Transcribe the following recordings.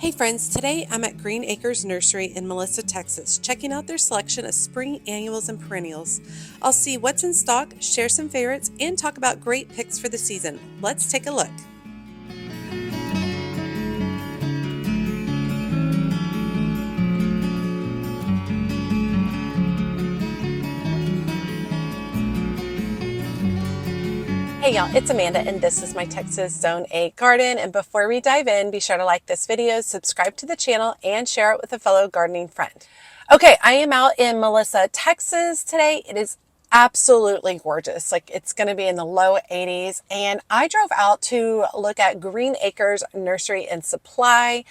Hey friends, today I'm at Green Acres Nursery in Melissa, Texas, checking out their selection of spring annuals and perennials. I'll see what's in stock, share some favorites, and talk about great picks for the season. Let's take a look. Hey y'all, it's Amanda and this is my Texas Zone 8 garden. And before we dive in, be sure to like this video, subscribe to the channel, and share it with a fellow gardening friend. Okay, I am out in Melissa, Texas today. It is absolutely gorgeous. Like, it's going to be in the low 80s. And I drove out to look at Green Acres Nursery and Supply.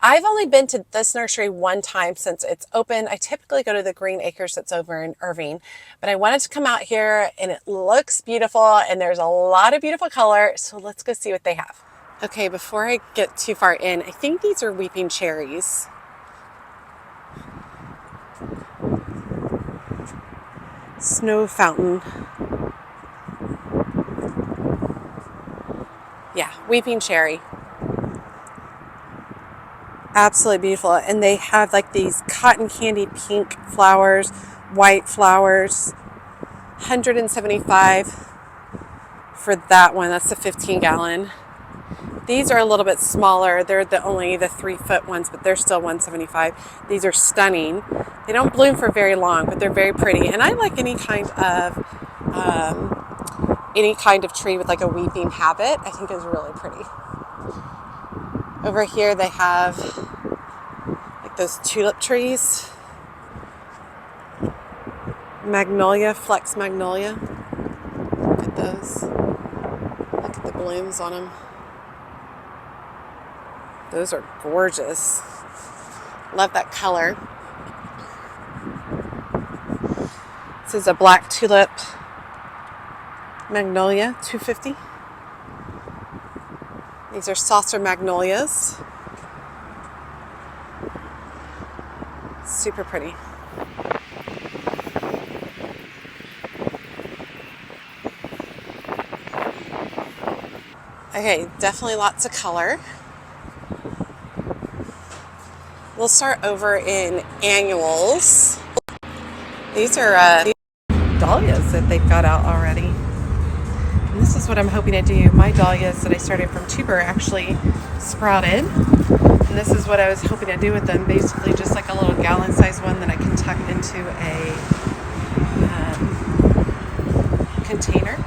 I've only been to this nursery one time since it's open. I typically go to the Green Acres that's over in Irving, but I wanted to come out here and it looks beautiful and there's a lot of beautiful color. So let's go see what they have. Okay, before I get too far in, I think these are weeping cherries. Snow fountain. Yeah, weeping cherry. Absolutely beautiful. And they have like these cotton candy pink flowers, white flowers. 175 for that one. That's the 15-gallon. These are a little bit smaller. They're only the 3-foot ones, but they're still 175. These are stunning. They don't bloom for very long, but they're very pretty. And I like any kind of tree with like a weeping habit. I think is really pretty. Over here they have like those tulip trees. Magnolia, flex magnolia. Look at those. Look at the blooms on them. Those are gorgeous. Love that color. This is a black tulip magnolia, $2.50. These are saucer magnolias. Super pretty. Okay, definitely lots of color. We'll start over in annuals. These are dahlias that they've got out already. And this is what I'm hoping to do. My dahlias that I started from tuber actually sprouted. And this is what I was hoping to do with them. Basically just like a little gallon-sized one that I can tuck into a container.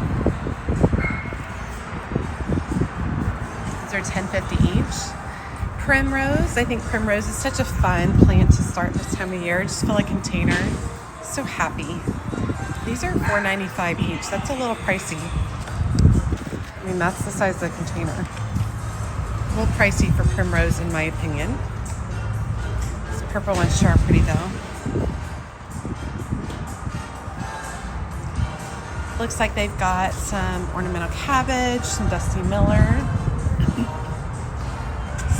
These are $10.50 each. Primrose. I think primrose is such a fun plant to start this time of year. Just fill a container. So happy. These are $4.95 each. That's a little pricey. I mean, that's the size of the container. A little pricey for primrose in my opinion. This purple one's sure pretty though. Looks like they've got some ornamental cabbage, some Dusty Miller.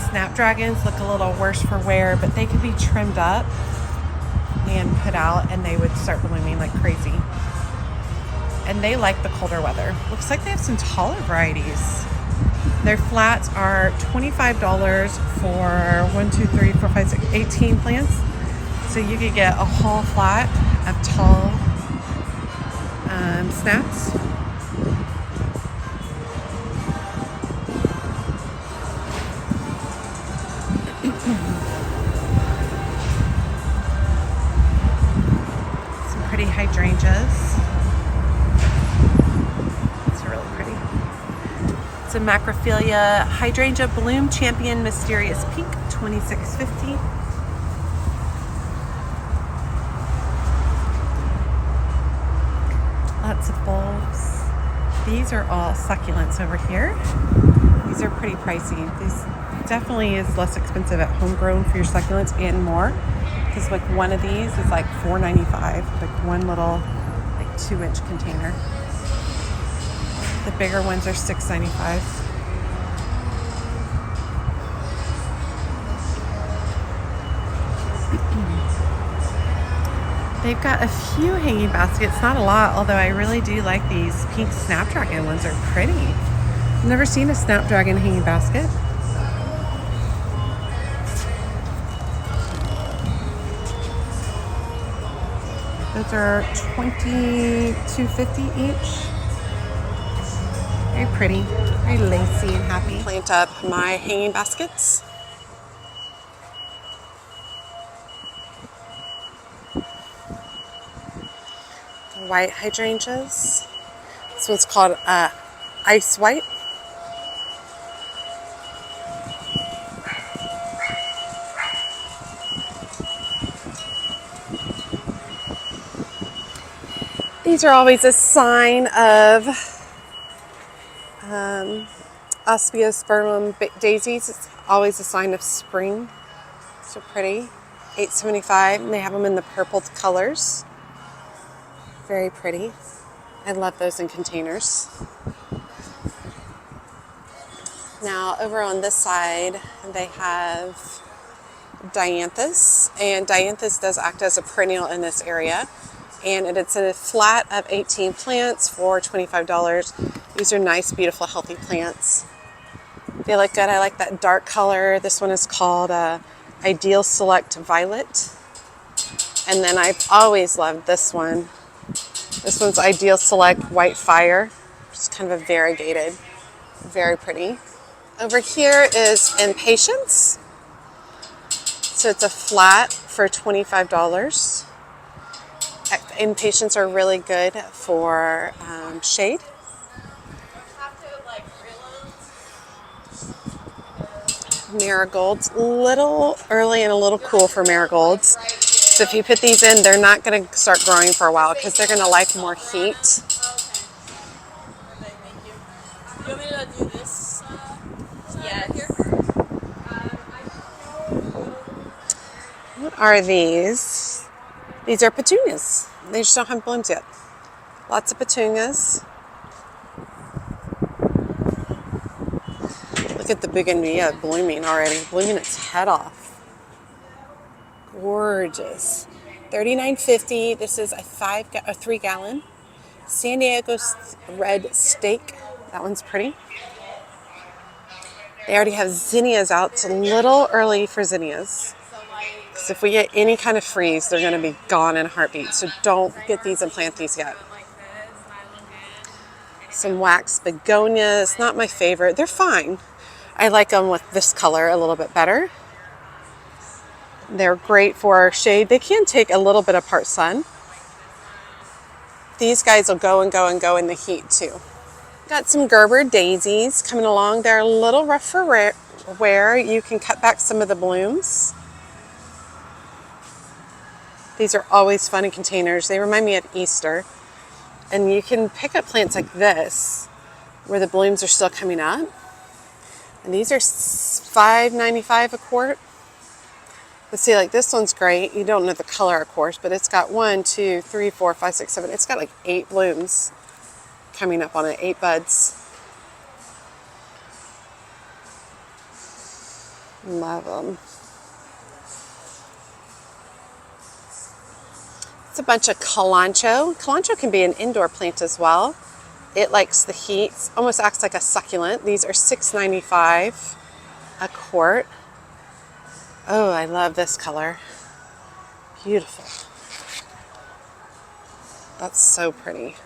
Snapdragons look a little worse for wear, but they could be trimmed up and put out and they would start blooming like crazy. And they like the colder weather. Looks like they have some taller varieties. Their flats are $25 for 18 plants. So you could get a whole flat of tall snaps. Some pretty hydrangeas. It's really pretty. It's a macrophilia hydrangea bloom champion mysterious pink, $26.50. Lots of bulbs. These are all succulents over here. These are pretty pricey. These definitely is less expensive at homegrown for your succulents and more. Because like one of these is like $4.95. Like one little like 2-inch container. The bigger ones are $6.95. They've got a few hanging baskets, not a lot, although I really do like these pink snapdragon ones. Are pretty. I've never seen a snapdragon hanging basket. Those are $22.50 each. Very pretty, very lacy and happy. Plant up my hanging baskets. White hydrangeas. This one's called Ice White. These are always a sign of Ospeospermum daisies. It's always a sign of spring. So pretty. $8.75, and they have them in the purple colors. Very pretty. I love those in containers. Now over on this side, they have dianthus, and dianthus does act as a perennial in this area. And it's a flat of 18 plants for $25. These are nice, beautiful, healthy plants. They look good. I like that dark color. This one is called Ideal Select Violet. And then I've always loved this one. This one's Ideal Select White Fire. It's kind of a variegated, very pretty. Over here is Impatiens. So it's a flat for $25. Impatiens are really good for shade. Marigolds, a little early and a little cool for marigolds. So if you put these in, they're not going to start growing for a while because they're going to like more heat. Okay, thank you. Do you want me to do this? Yeah, here. What are these? These are petunias. They just don't have blooms yet. Lots of petunias. Look at the bougainvillea blooming already, blooming its head off. Gorgeous. $39.50. This is a 3-gallon. San Diego red steak. That one's pretty. They already have zinnias out. It's a little early for zinnias. Because if we get any kind of freeze, they're going to be gone in a heartbeat. So don't get these and plant these yet. Some wax begonias. Not my favorite. They're fine. I like them with this color a little bit better. They're great for shade. They can take a little bit of part sun. These guys will go and go and go in the heat too. Got some Gerber daisies coming along. They're a little rough for wear. You can cut back some of the blooms. These are always fun in containers. They remind me of Easter. And you can pick up plants like this where the blooms are still coming up. And these are $5.95 a quart. Let's see, like this one's great. You don't know the color, of course, but it's got 1, 2, 3, 4, 5, 6, 7. It's got like 8 blooms coming up on it, 8 buds. Love them. It's a bunch of Kalanchoe. Kalanchoe can be an indoor plant as well. It likes the heat, almost acts like a succulent. These are $6.95 a quart. Oh, I love this color. Beautiful. That's so pretty.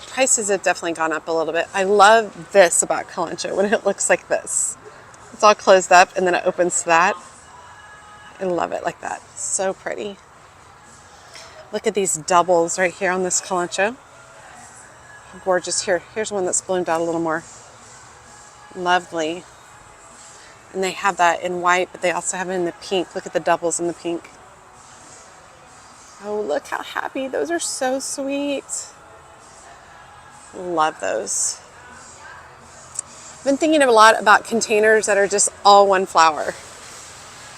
Prices have definitely gone up a little bit. I love this about Kalanchoe when it looks like this. It's all closed up and then it opens to that. I love it like that. So pretty. Look at these doubles right here on this Kalanchoe. Gorgeous. Here's one that's bloomed out a little more. Lovely. And they have that in white, but they also have it in the pink. Look at the doubles in the pink. Oh, look how happy. Those are so sweet. Love those. I've been thinking a lot about containers that are just all one flower.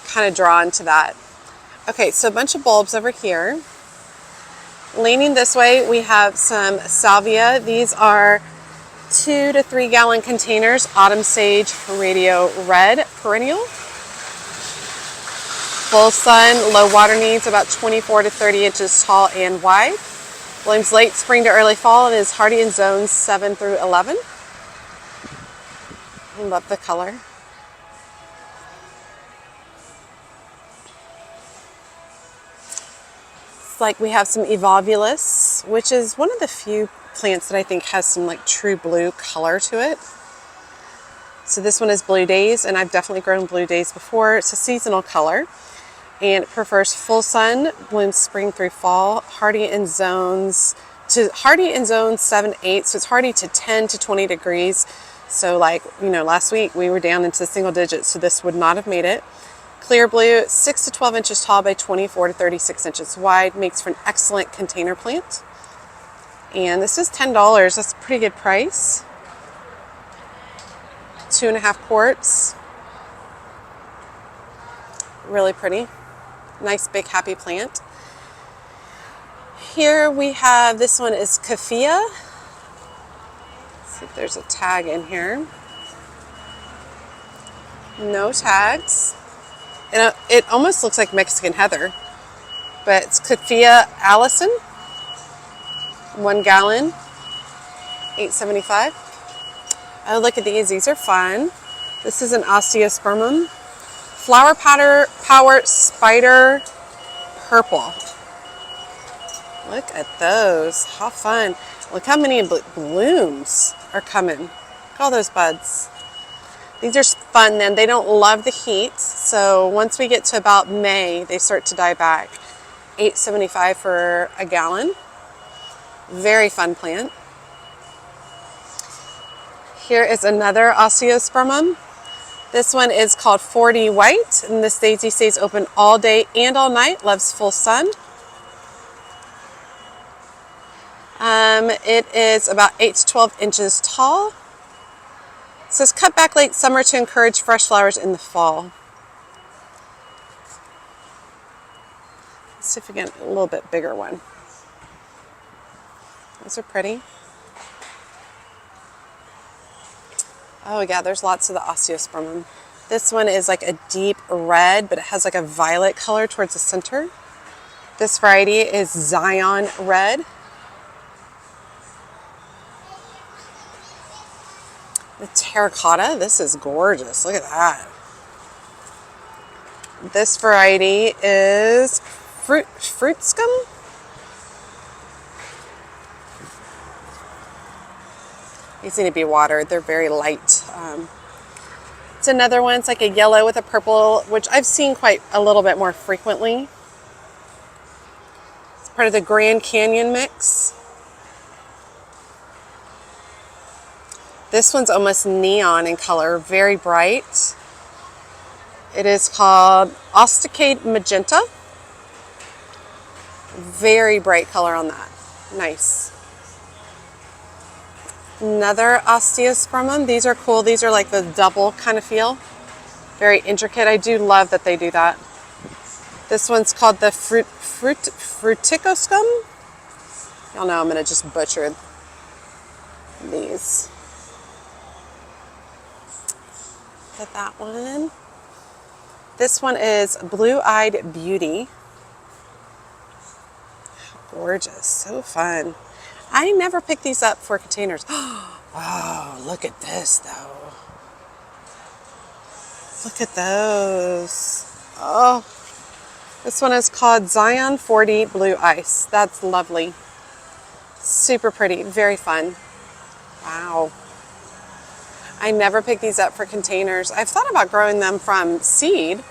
Kind of drawn to that. Okay, so a bunch of bulbs over here. Leaning this way, we have some Salvia. These are 2 to 3 gallon containers. Autumn Sage Radio Red Perennial. Full sun, low water needs, about 24 to 30 inches tall and wide. Blooms late spring to early fall and is hardy in zones 7 through 11. I love the color. like we have some Evolvulus, which is one of the few plants that I think has some like true blue color to it. So this one is Blue Days, and I've definitely grown Blue Days before. It's a seasonal color, and it prefers full sun, blooms spring through fall, hardy in zones 7, 8, so it's hardy to 10 to 20 degrees. So like, last week we were down into the single digits, so this would not have made it. Clear blue, 6 to 12 inches tall by 24 to 36 inches wide, makes for an excellent container plant. And this is $10, that's a pretty good price. 2.5 quarts. Really pretty. Nice big happy plant. Here we have, this one is Kaffia. Let's see if there's a tag in here. No tags. And it almost looks like Mexican heather, but it's Kaffia Allison. 1 gallon, $8.75. Oh, look at these. These are fun. This is an Osteospermum. Flower Power Spider Purple. Look at those. How fun. Look how many blooms are coming. Look at all those buds. These are fun then. They don't love the heat. So once we get to about May, they start to die back. $8.75 for a gallon. Very fun plant. Here is another Osteospermum. This one is called 40 White, and this daisy stays open all day and all night, loves full sun. It is about 8 to 12 inches tall. It says cut back late summer to encourage fresh flowers in the fall. Let's see if we get a little bit bigger one. Those are pretty. Oh yeah, there's lots of the Osteospermum. This one is like a deep red, but it has like a violet color towards the center. This variety is Zion Red. The terracotta, this is gorgeous. Look at that. This variety is Fruit Scum. These need to be watered. They're very light. It's another one. It's like a yellow with a purple, which I've seen quite a little bit more frequently. It's part of the Grand Canyon mix. This one's almost neon in color, very bright. It is called Osticade Magenta. Very bright color on that. Nice. Another Osteospermum. These are cool. These are like the double kind of feel. Very intricate. I do love that they do that. This one's called the Fruticoscum. Y'all know I'm going to just butcher these. Look at that one. This one is Blue-Eyed Beauty. Gorgeous. So fun. I never pick these up for containers. Oh, look at this though. Look at those. Oh, this one is called Zion 40 Blue Ice. That's lovely. Super pretty. Very fun. Wow. I never pick these up for containers. I've thought about growing them from seed,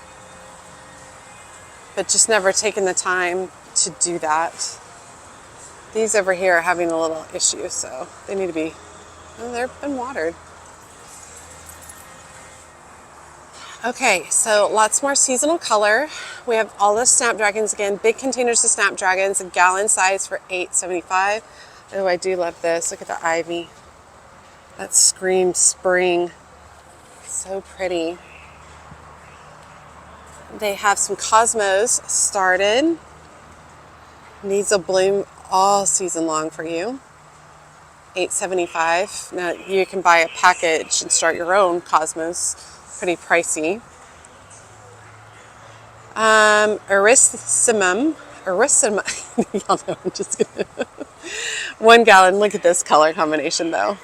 but just never taken the time to do that. These over here are having a little issue, so they need to be, they've been watered. Okay, so lots more seasonal color. We have all the snapdragons again, big containers of snapdragons, a gallon size for $8.75. Oh, I do love this. Look at the ivy. That screams spring. So pretty. They have some cosmos started. These will bloom all season long for you. $8.75. Now you can buy a package and start your own cosmos. Pretty pricey. Erissimum. Y'all know, I'm just gonna. 1 gallon. Look at this color combination though.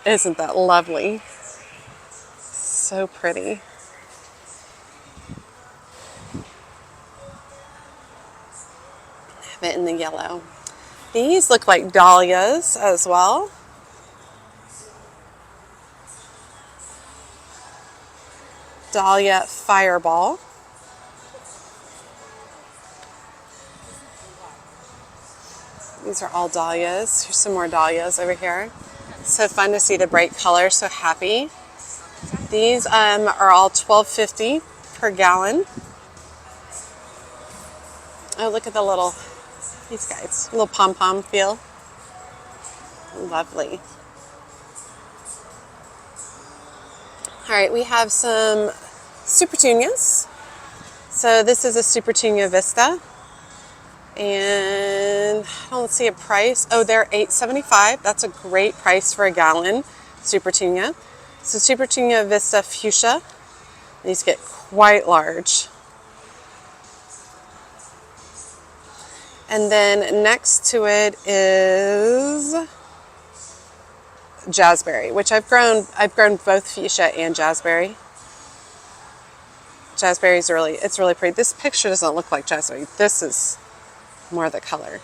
Isn't that lovely? So pretty. it in the yellow. These look like dahlias as well. Dahlia Fireball. These are all dahlias. Here's some more dahlias over here. So fun to see the bright color, so happy. These are all $12.50 per gallon. Oh, look at these guys, little pom-pom feel. Lovely. All right, we have some supertunias. So this is a supertunia Vista. And I don't see a price. Oh, they're $8.75. That's a great price for a gallon, supertunia. So supertunia Vista Fuchsia. These get quite large. And then next to it is jazzberry, which I've grown both fuchsia and jazzberry. Jazzberry is it's really pretty. This picture doesn't look like jazzberry. This is more the color.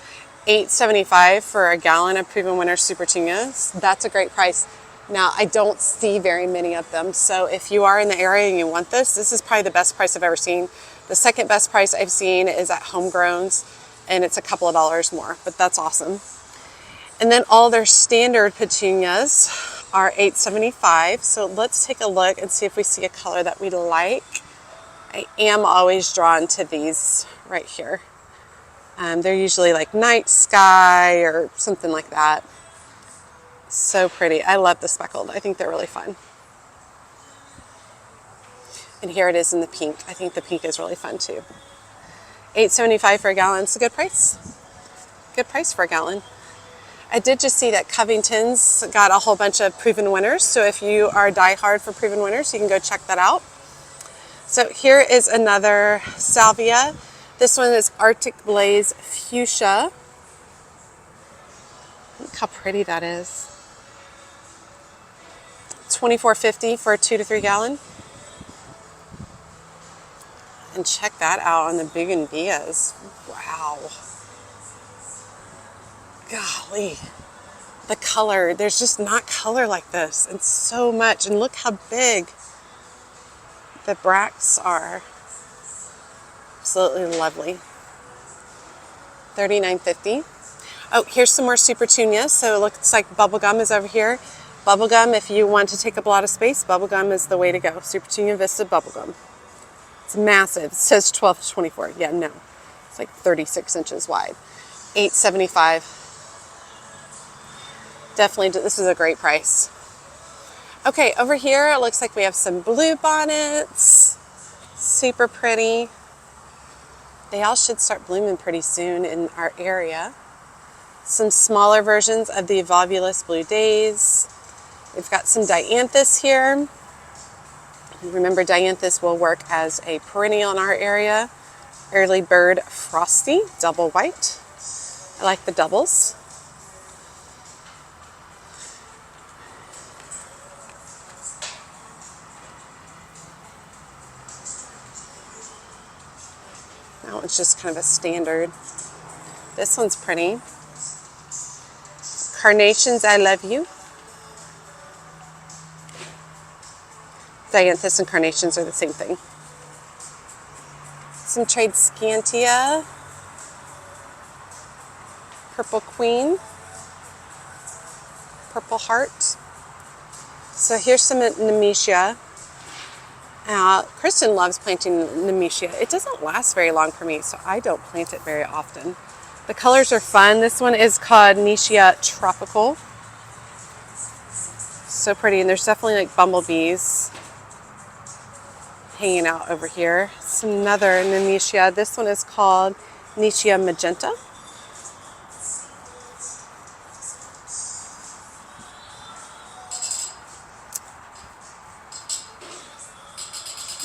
$8.75 for a gallon of Proven Winner supertunias. That's a great price. Now, I don't see very many of them, so if you are in the area and you want this is probably the best price I've ever seen. The second best price I've seen is at Homegrowns, and it's a couple of dollars more, but that's awesome. And then all their standard petunias are $8.75. So let's take a look and see if we see a color that we like. I am always drawn to these right here. They're usually like night sky or something like that. So pretty. I love the speckled. I think they're really fun. And here it is in the pink. I think the pink is really fun too. $8.75 for a gallon. It's a good price. Good price for a gallon. I did just see that Covington's got a whole bunch of Proven Winners. So if you are diehard for Proven Winners, you can go check that out. So here is another Salvia. This one is Arctic Blaze Fuchsia. Look how pretty that is. $24.50 for a 2 to 3 gallon. And check that out on the bougainvilleas. Wow. Golly. The color, there's just not color like this. And so much. And look how big the bracts are. Absolutely lovely. $39.50. Oh, here's some more supertunias. So it looks like bubblegum is over here. Bubblegum, if you want to take up a lot of space, bubblegum is the way to go. Supertunia Vista bubblegum. It's massive. It says 12 to 24. Yeah, no. It's like 36 inches wide. $8.75. Definitely, this is a great price. Okay, over here it looks like we have some blue bonnets. Super pretty. They all should start blooming pretty soon in our area. Some smaller versions of the Volvulus Blue Days. We've got some dianthus here. Remember, dianthus will work as a perennial in our area. Early Bird Frosty, double white. I like the doubles. That one's just kind of a standard. This one's pretty. Carnations, I Love You. Dianthus and carnations are the same thing. Some Tradescantia. Purple Queen. Purple Heart. So here's some Nemesia. Kristen loves planting Nemesia. It doesn't last very long for me, so I don't plant it very often. The colors are fun. This one is called Nemesia Tropical. So pretty, and there's definitely like bumblebees hanging out over here. It's another Nemesia. This one is called Nemesia Magenta.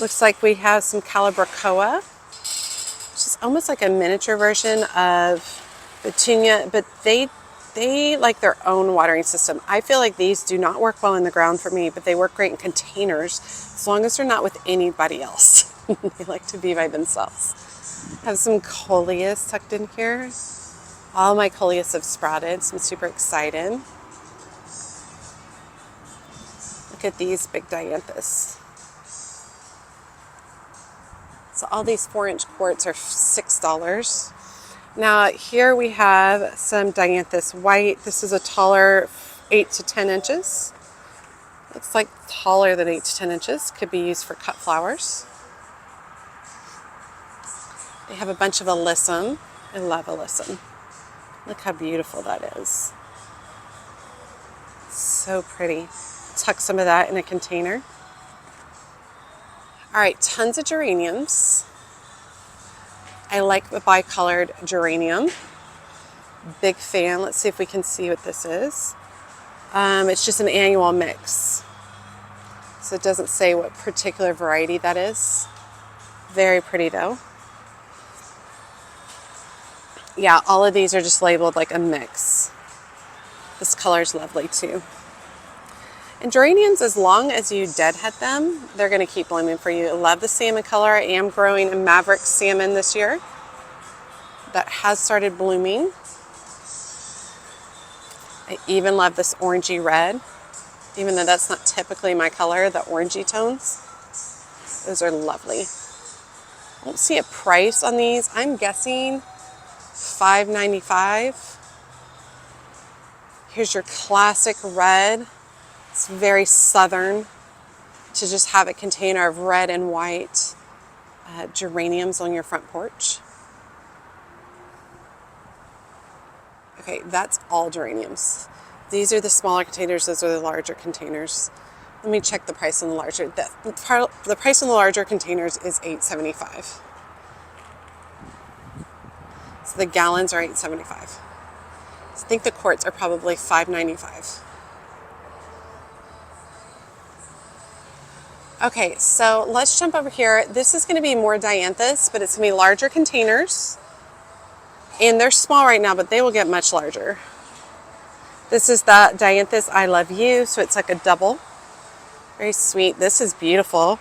Looks like we have some Calibrachoa, which is almost like a miniature version of Petunia, but they like their own watering system. I feel like these do not work well in the ground for me, but they work great in containers as long as they're not with anybody else. They like to be by themselves. Have some Coleus tucked in here. All my coleus have sprouted, so I'm super excited. Look at these big dianthus. So all these 4-inch quarts are $6. Now here we have some dianthus white. This is a taller 8 to 10 inches. Looks like taller than 8 to 10 inches. Could be used for cut flowers. They have a bunch of alyssum. I love alyssum. Look how beautiful that is. So pretty. Tuck some of that in a container. All right, tons of geraniums. I like the bicolored geranium. Big fan. Let's see if we can see what this is. It's just an annual mix. So it doesn't say what particular variety that is. Very pretty though. Yeah, all of these are just labeled like a mix. This color is lovely too. And geraniums, as long as you deadhead them, they're going to keep blooming for you. I love the salmon color. I am growing a Maverick salmon this year that has started blooming. I even love this orangey red, even though that's not typically my color, the orangey tones. Those are lovely. I don't see a price on these. I'm guessing $5.95. Here's your classic red. It's very southern to just have a container of red and white geraniums on your front porch. Okay, that's all geraniums. These are the smaller containers, those are the larger containers. Let me check the price on the larger. The price on the larger containers is $8.75. So the gallons are $8.75. So I think the quarts are probably $5.95. Okay, so let's jump over here. This is going to be more dianthus, but it's going to be larger containers. And they're small right now, but they will get much larger. This is the dianthus I Love You, so it's like a double. Very sweet. This is beautiful.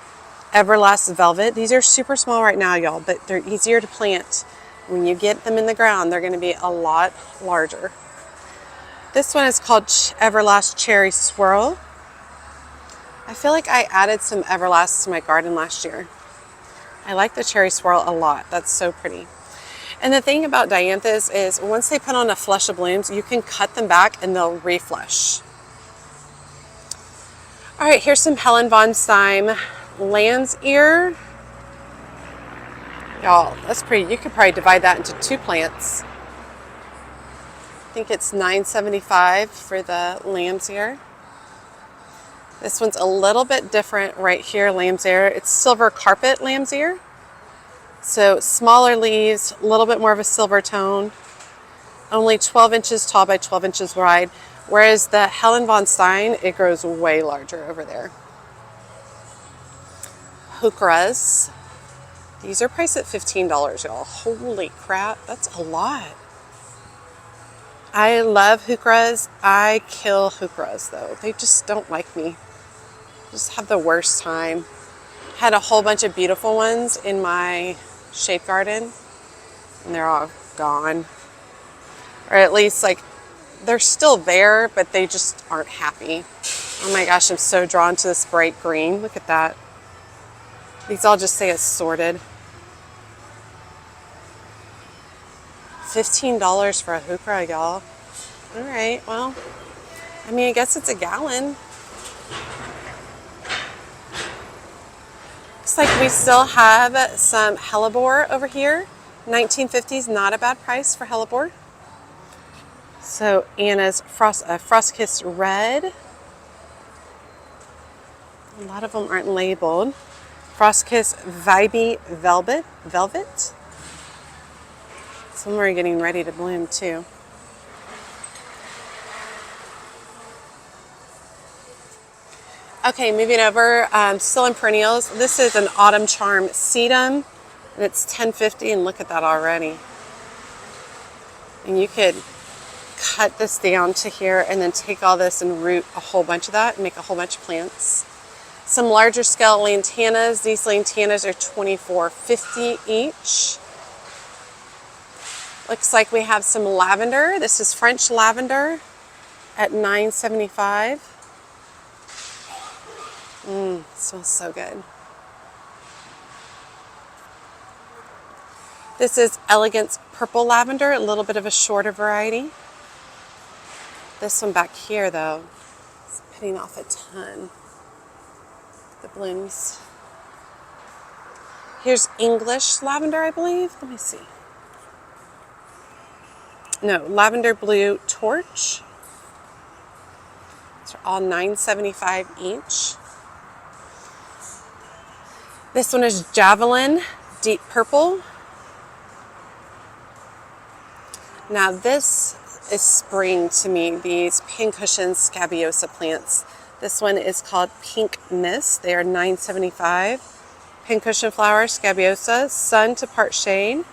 Everlast Velvet. These are super small right now, y'all, but they're easier to plant. When you get them in the ground, they're going to be a lot larger. This one is called Everlast Cherry Swirl. I feel like I added some Everlast to my garden last year. I like the Cherry Swirl a lot. That's so pretty. And the thing about dianthus is once they put on a flush of blooms, you can cut them back and they'll reflush. All right, here's some Helen von Stein Lamb's Ear. Y'all, that's pretty. You could probably divide that into 2 plants. I think it's $9.75 for the lamb's ear. This one's a little bit different right here, lamb's ear. It's silver carpet lamb's ear. So smaller leaves, a little bit more of a silver tone. Only 12 inches tall by 12 inches wide. Whereas the Helen von Stein, it grows way larger over there. Heucheras. These are priced at $15, y'all. Holy crap, that's a lot. I love heucheras. I kill heucheras though. They just don't like me. Just have the worst time. Had a whole bunch of beautiful ones in my shade garden and they're all gone. Or at least like they're still there, but they just aren't happy. Oh my gosh, I'm so drawn to this bright green. Look at that. These all just say assorted. $15 for a heuchera, y'all. All right, well, I mean, I guess it's a gallon. Looks like we still have some hellebore over here. 1950s, not a bad price for hellebore. So Anna's Frost Kiss Red. A lot of them aren't labeled. Frost Kiss Vibey Velvet. Some are getting ready to bloom too. Okay, moving over, still in perennials. This is an Autumn Charm Sedum, and it's $10.50, and look at that already. And you could cut this down to here and then take all this and root a whole bunch of that and make a whole bunch of plants. Some larger scale Lantanas. These Lantanas are $24.50 each. Looks like we have some lavender. This is French lavender at $9.75. Smells so good. This is Elegance Purple Lavender, a little bit of a shorter variety. This one back here, though, is putting off a ton. The blooms. Here's English lavender, I believe. Let me see. No, lavender blue torch. These are all $9.75 each. This one is Javelin Deep Purple. Now this is spring to me, these pincushion scabiosa plants. This one is called Pink Mist. They are $9.75. Pincushion flower, scabiosa, sun to part shade,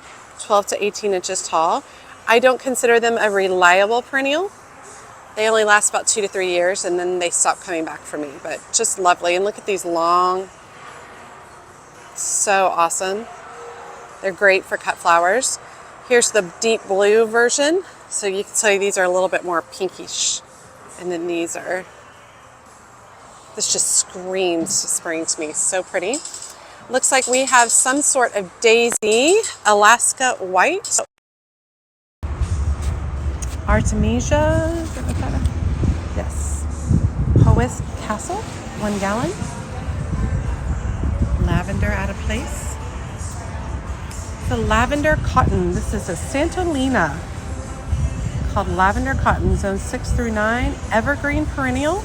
12 to 18 inches tall. I don't consider them a reliable perennial. They only last about 2 to 3 years and then they stop coming back for me, but just lovely. And look at these long, so awesome. They're great for cut flowers. Here's the deep blue version. So you can tell these are a little bit more pinkish. And then these are, this just screams spring to me. So pretty. Looks like we have some sort of daisy, Alaska white. Artemisia, is that what that is? Yes. Hoist Castle, 1 gallon. Lavender out of place. The lavender cotton. This is a Santolina called lavender cotton, zone 6 through 9, evergreen perennial.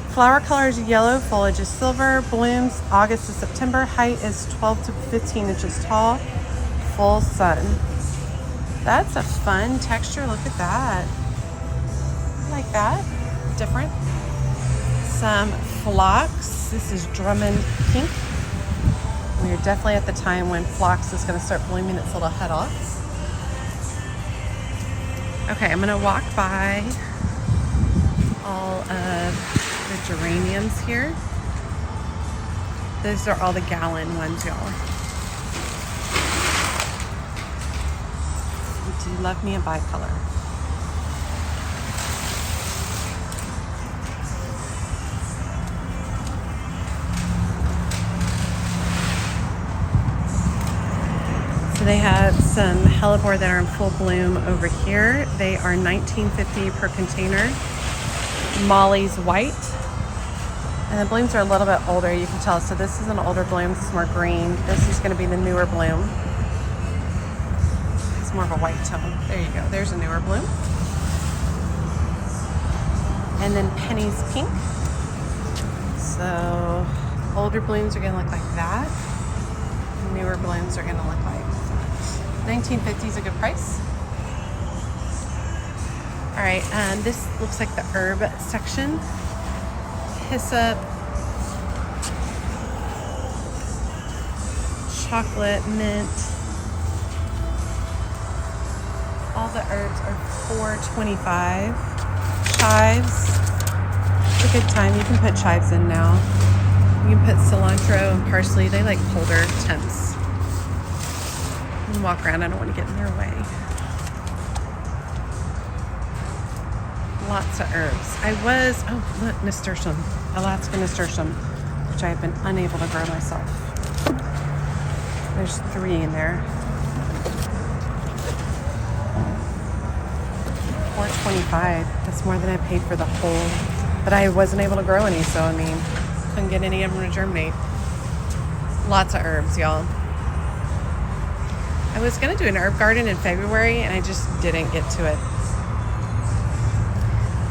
Flower color is yellow, foliage is silver, blooms August to September, height is 12 to 15 inches tall, full sun. That's a fun texture, look at that. I like that, different. Some phlox, this is Drummond Pink. We're definitely at the time when phlox is going to start blooming its little head off. Okay, I'm going to walk by all of the geraniums here. Those are all the gallon ones, y'all. I do love me a bicolor. So they have some hellebore that are in full bloom over here. They are $19.50 per container. Molly's white. And the blooms are a little bit older, you can tell. So this is an older bloom, this is more green. This is gonna be the newer bloom. It's more of a white tone. There you go, there's a newer bloom. And then Penny's pink. So older blooms are gonna look like that. Newer blooms are gonna look like $19.50 is a good price. All right, this looks like the herb section. Hyssop, chocolate, mint. All the herbs are $4.25. Chives, it's a good time. You can put chives in now. You can put cilantro and parsley. They like colder temps. You can walk around. I don't want to get in their way. Lots of herbs. Look, nasturtium, Alaska nasturtium, which I have been unable to grow myself. There's 3 in there. $4.25. That's more than I paid for the whole. But I wasn't able to grow any, so I mean, couldn't get any of them to germinate. Lots of herbs, y'all. I was gonna do an herb garden in February, and I just didn't get to it.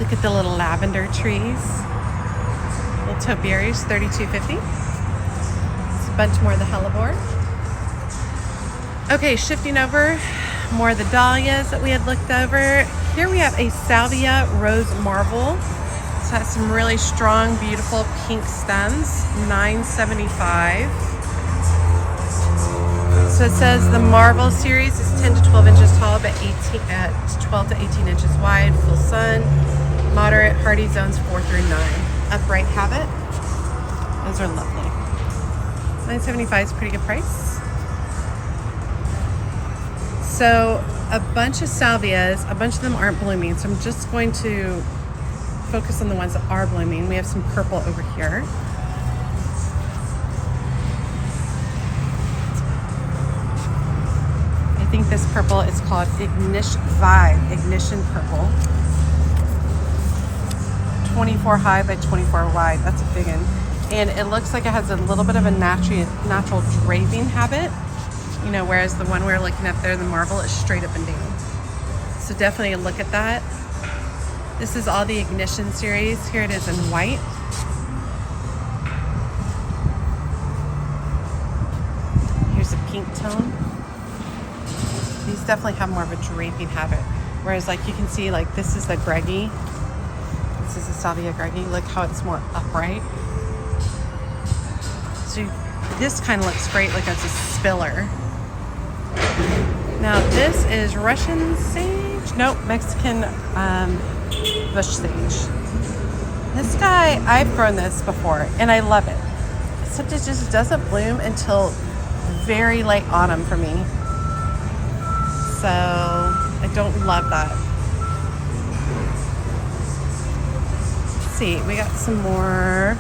Look at the little lavender trees. Little topiaries, $32.50. It's a bunch more of the hellebore. Okay, shifting over, more of the dahlias that we had looked over. Here we have a Salvia Rose Marble. It has some really strong, beautiful pink stems, $9.75. So it says the Marvel series is 10 to 12 inches tall, but 12 to 18 inches wide, full sun. Moderate hardy zones 4 through 9. Upright habit. Those are lovely. $9.75 is a pretty good price. So a bunch of salvias. A bunch of them aren't blooming, so I'm just going to focus on the ones that are blooming. We have some purple over here. I think this purple is called Ignition Purple. 24 high by 24 wide. That's a big one. And it looks like it has a little bit of a natural draping habit, you know, whereas the one we're looking at there, the marble, is straight up and down. So definitely look at that. This is all the Ignition series. Here it is in white. Here's a pink tone. These definitely have more of a draping habit. Whereas like you can see, like this is the Greggy. This is the Salvia Greggy. Look how it's more upright. So this kind of looks great like it's a spiller. Now this is Russian sage. Nope, Mexican bush sage. This guy, I've grown this before and I love it. Except it just doesn't bloom until very late autumn for me. So I don't love that. Let's see, we got some more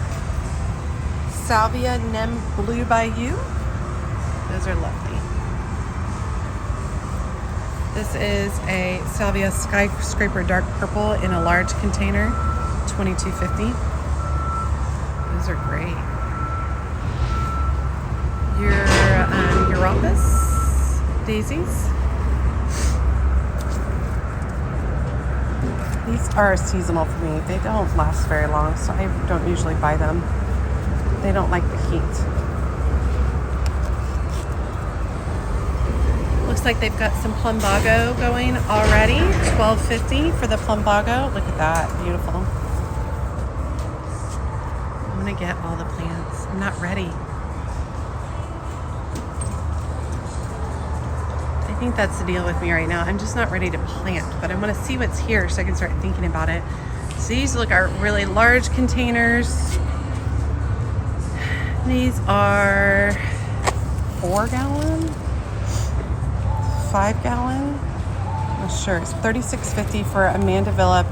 Salvia Nem Blue Bayou. Those are lovely. This is a Salvia Skyscraper Dark Purple in a large container, $22.50. Those are great. Your Europus daisies. These are seasonal for me. They don't last very long, so I don't usually buy them. They don't like the heat. Looks like they've got some plumbago going already. $12.50 for the plumbago. Look at that, beautiful. I'm gonna get all the plants. I'm not ready. I think that's the deal with me right now. I'm just not ready to plant, but I want to see what's here so I can start thinking about it. So these look are really large containers. These are 4 gallon, 5 gallon. I'm not sure. It's $36.50 for Amanda Villa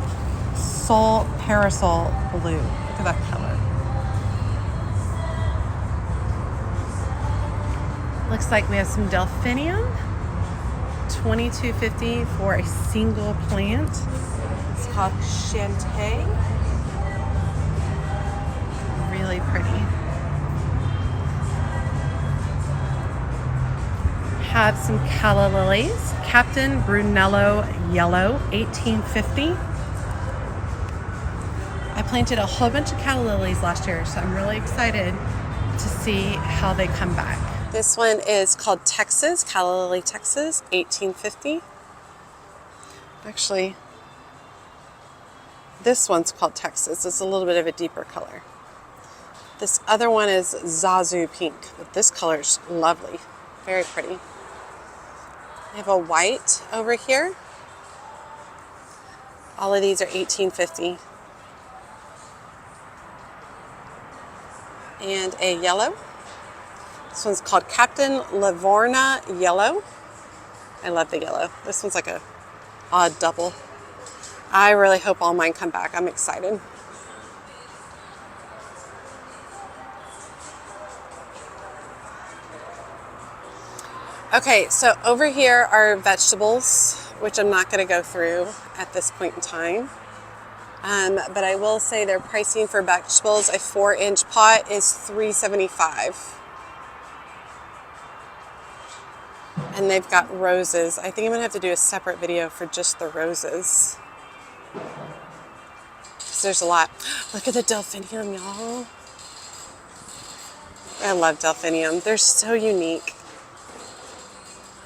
Soul Parasol Blue. Look at that color. Looks like we have some delphinium. $22.50 for a single plant. It's called Shantae. Really pretty. Have some calla lilies. Captain Brunello Yellow, $18.50. I planted a whole bunch of calla lilies last year, so I'm really excited to see how they come back. This one is called Texas, Calla Lily Texas, $18.50. Actually, this one's called Texas. It's a little bit of a deeper color. This other one is Zazu Pink, but this color is lovely, very pretty. I have a white over here. All of these are $18.50. And a yellow. This one's called Captain Livorna Yellow. I love the yellow. This one's like a odd double. I really hope all mine come back. I'm excited. Okay, so over here are vegetables, which I'm not going to go through at this point in time. But I will say their pricing for vegetables, a 4-inch pot is $3.75. And they've got roses. I think I'm gonna have to do a separate video for just the roses. Because there's a lot. Look at the delphinium, y'all. I love delphinium. They're so unique.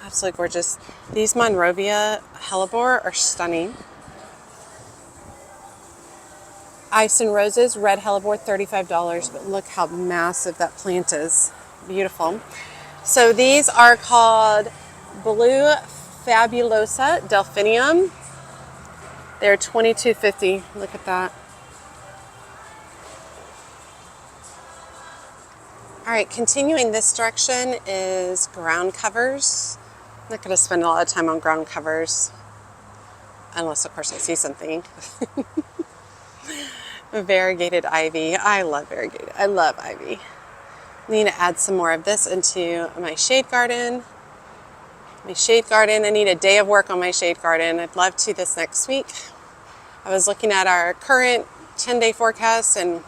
Absolutely gorgeous. These Monrovia hellebore are stunning. Ice and roses, red hellebore, $35. But look how massive that plant is. Beautiful. So these are called Blue Fabulosa Delphinium. They're $22.50. Look at that. All right, continuing this direction is ground covers. not going to spend a lot of time on ground covers, unless of course I see something. Variegated ivy. I love variegated. I love ivy. Need to add some more of this into my shade garden. I need a day of work on my shade garden. I'd love to this next week. I was looking at our current 10-day forecast and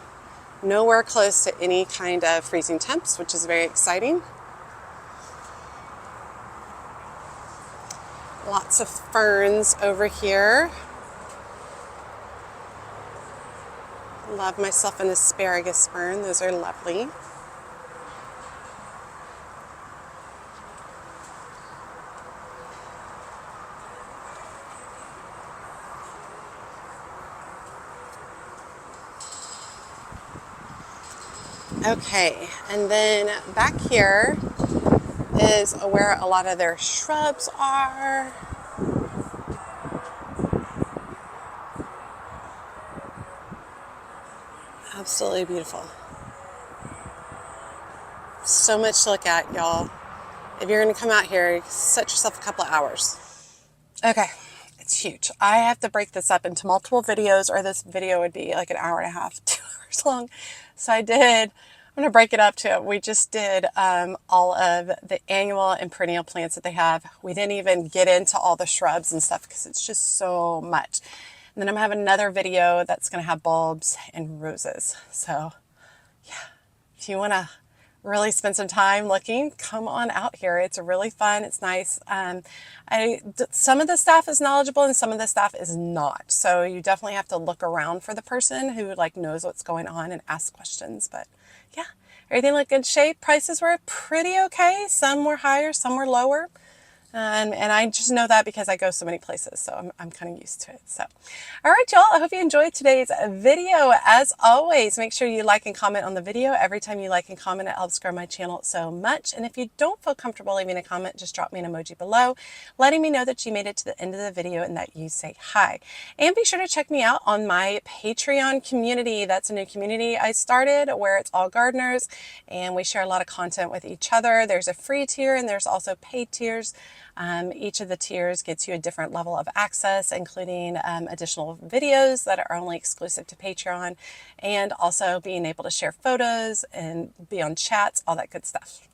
nowhere close to any kind of freezing temps, which is very exciting. Lots of ferns over here. Love myself an asparagus fern. Those are lovely. Okay, and then back here is where a lot of their shrubs are. Absolutely beautiful. So much to look at, y'all. If you're going to come out here, set yourself a couple of hours. Okay, it's huge. I have to break this up into multiple videos, or this video would be like an hour and a half, 2 hours long. So I'm going to break it up to, we just did all of the annual and perennial plants that they have. We didn't even get into all the shrubs and stuff because it's just so much. And then I'm going to have another video that's going to have bulbs and roses. So yeah, if you want to really spend some time looking, come on out here. It's really fun. It's nice. Some of the staff is knowledgeable and some of the staff is not. So you definitely have to look around for the person who like knows what's going on and ask questions. But yeah, everything looked good shape. Prices were pretty okay. Some were higher, some were lower. And I just know that because I go so many places, so I'm kind of used to it. So, all right, y'all, I hope you enjoyed today's video. As always, make sure you like and comment on the video. Every time you like and comment, it helps grow my channel so much. And if you don't feel comfortable leaving a comment, just drop me an emoji below, letting me know that you made it to the end of the video and that you say hi. And be sure to check me out on my Patreon community. That's a new community I started where it's all gardeners, and we share a lot of content with each other. There's a free tier and there's also paid tiers. Each of the tiers gets you a different level of access, including additional videos that are only exclusive to Patreon, and also being able to share photos and be on chats, all that good stuff.